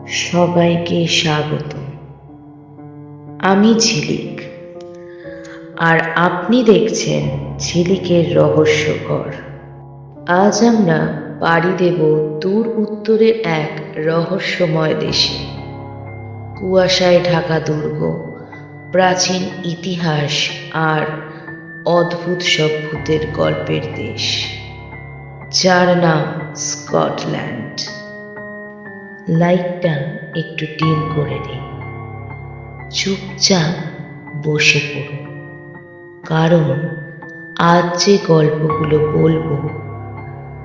সবাইকে স্বাগত। আমি ঝিলিক, আর আপনি দেখছেন ঝিলিকের রহস্যঘর। আজ আমরা পাড়ি দেব দূর উত্তরের এক রহস্যময় দেশে। কুয়াশায় ঢাকা দুর্গ, প্রাচীন ইতিহাস আর অদ্ভুত সব ভূতের গল্পের দেশ, যার নাম স্কটল্যান্ড। লাইটটা একটু ডিম করে দিন, চুপচাপ বসে পড়ুন, কারণ আজ যে গল্পগুলো বলবো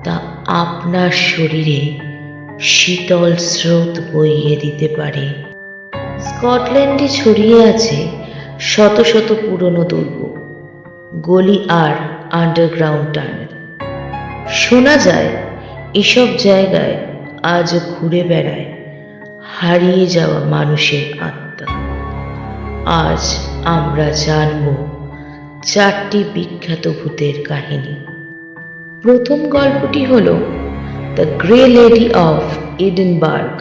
তা আপনার শরীরে শীতল স্রোত বইয়ে দিতে পারে। স্কটল্যান্ডে ছড়িয়ে আছে শত শত পুরনো দুর্গ, গলি আর আন্ডারগ্রাউন্ড টানেল। শোনা যায় এসব জায়গায় আজও ঘুরে বেড়ায় হারিয়ে যাওয়া মানুষের আত্মা। আজ আমরা জানব 4টি বিখ্যাত ভূতের কাহিনী। প্রথম গল্পটি হল দ্য গ্রে লেডি অফ ইডেনবার্গ।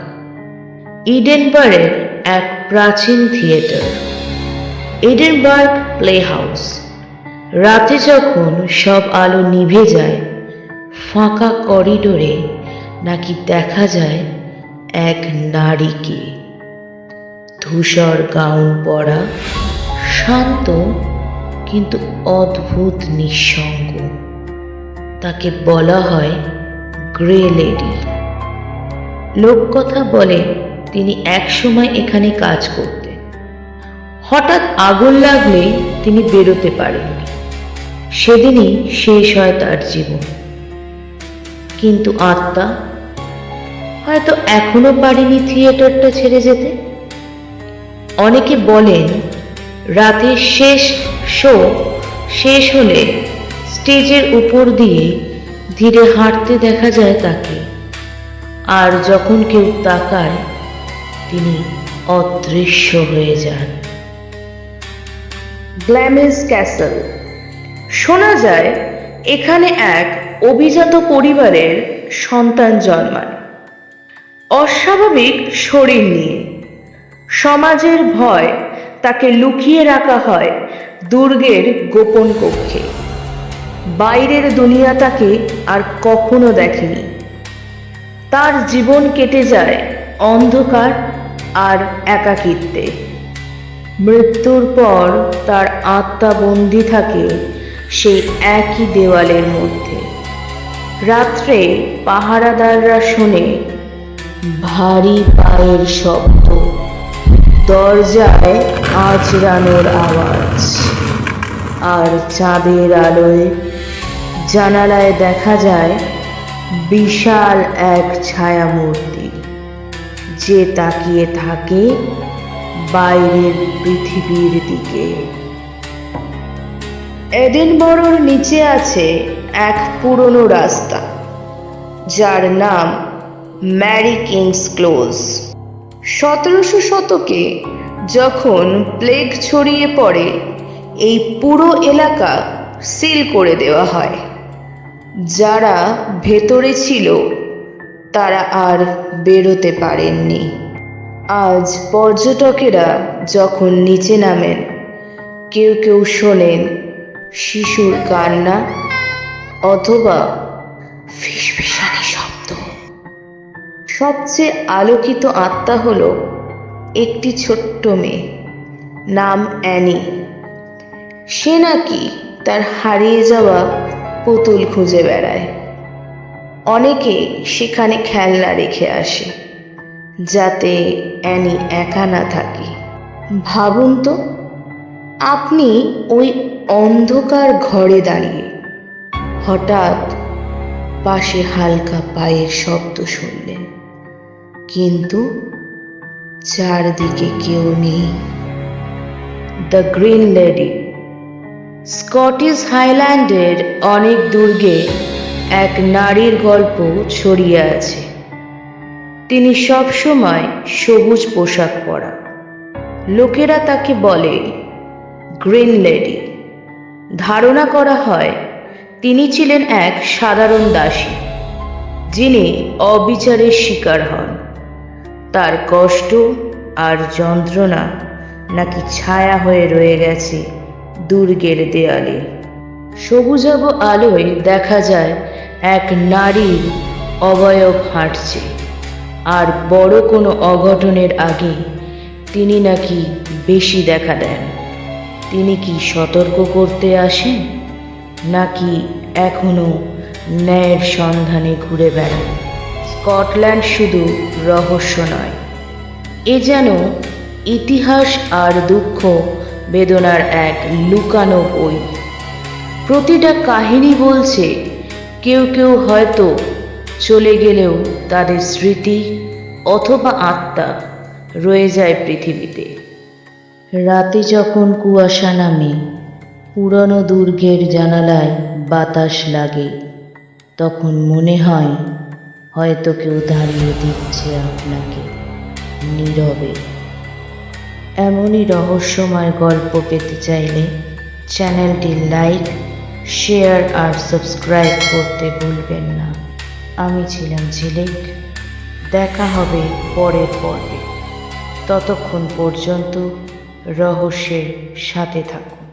ইডেনবার্গের এক প্রাচীন থিয়েটার, এডেনবার্গ প্লে হাউস। রাতে যখন সব আলো নিভে যায়, ফাঁকা করিডোরে নাকি দেখা যায় এক নারীকে, ধূসর গাউন পরা, শান্ত কিন্তু অদ্ভুত নিঃসঙ্গ। তাকে বলা হয় গ্রে লেডি। লোককথা বলে তিনি একসময় এখানে কাজ করতেন। হঠাৎ আগুন লাগলে তিনি বেরোতে পারেননি। সেদিনই শেষ হয় তার জীবন। কিন্তু আত্মা হয়তো এখনো পারেনি থিয়েটারটা ছেড়ে যেতে। অনেকে বলেন রাতের শেষ শো শেষ হলে স্টেজের উপর দিয়ে ধীরে হাঁটতে দেখা যায় তাকে, আর যখন কেউ তাকায় তিনি অদৃশ্য হয়ে যান। গ্ল্যামিস ক্যাসেল। শোনা যায় এখানে এক অভিজাত পরিবারের সন্তান জন্মায়, অস্বাভাবিক শরীর নিয়ে। সমাজের ভয় তাকে লুকিয়ে রাখা হয় দুর্গের গোপন কক্ষে। বাইরের দুনিয়া তাকে আর কখনো দেখেনি। তার জীবন কেটে যায় অন্ধকার আর একাকিত্বে। মৃত্যুর পর তার আত্মা বন্দী থাকে সেই একই দেওয়ালের মধ্যে। রাত্রে পাহারাদাররা শোনে ভারী পায়ের শব্দ, দরজায় আঁচড়ানোর আওয়াজ, আর চাঁদের আলোয় জানালায় দেখা যায় বিশাল এক ছায়ামূর্তি, যে তাকিয়ে থাকে বাইরের পৃথিবীর দিকে। এডেনবরোর নিচে আছে এক পুরনো রাস্তা, যার নাম ম্যারি কিংস ক্লোজ। 1700 শতকে যখন প্লেগ ছড়িয়ে পড়ে, এই পুরো এলাকা সিল করে দেওয়া হয়। যারা ভেতরে ছিল তারা আর বেরোতে পারেননি। আজ পর্যটকেরা যখন নিচে নামেন, কেউ কেউ শোনেন শিশুর কান্না অথবা ফিসফিসানি শব্দ। সবচেয়ে আলোকিত আত্মা হলো একটি ছোট্ট মেয়ে, নাম অ্যানি। সে নাকি তার হারিয়ে যাওয়া পুতুল খুঁজে বেড়ায়। অনেকে সেখানে খেলনা রেখে আসে যাতে অ্যানি একা না থাকে। ভাবুন তো, আপনি ওই অন্ধকার ঘরে দাঁড়িয়ে, হঠাৎ পাশে হালকা পায়ের শব্দ শুনলেন, কিন্তু চারদিকে কেউ নেই। The green lady. স্কটিশ হাইল্যান্ডের অনেক দুর্গে এক নারীর গল্প ছড়িয়ে আছে। তিনি সবসময় সবুজ পোশাক পরা। লোকেরা তাকে বলে গ্রিন লেডি। ধারণা করা হয় তিনি ছিলেন এক সাধারণ দাসী, যিনি অবিচারের শিকার হন। তার কষ্ট আর যন্ত্রণা নাকি ছায়া হয়ে রয়ে গেছে দুর্গের দেয়ালে। সবুজাভ আলোয় দেখা যায় এক নারীর অবয়ব হাঁটছে, আর বড় কোনো অঘটনের আগে তিনি নাকি বেশি দেখা দেন। তিনি কি সতর্ক করতে আসেন, নাকি এখনো ন্যায়ের সন্ধানে ঘুরে বেড়ান? স্কটল্যান্ড শুধু রহস্য নয়, এ যেন ইতিহাস আর দুঃখ বেদনার এক লুকানো বই। প্রতিটা কাহিনী বলছে কেউ কেউ হয়তো চলে গেলেও তাদের স্মৃতি অথবা আত্মা রয়ে যায় পৃথিবীতে। রাতে যখন কুয়াশা নামে, পুরনো দুর্গের জানালায় বাতাস লাগে, তখন মনে হয় হয়তো কেউ দাঁড়িয়ে দিচ্ছে আপনাকে নীরবে। এমনই রহস্যময় গল্প পেতে চাইলে চ্যানেলটি লাইক, শেয়ার আর সাবস্ক্রাইব করতে ভুলবেন না। আমি ছিলাম ঝিলিক। দেখা হবে পরের পর্বে। ততক্ষণ পর্যন্ত রহস্যের সাথে থাকুন।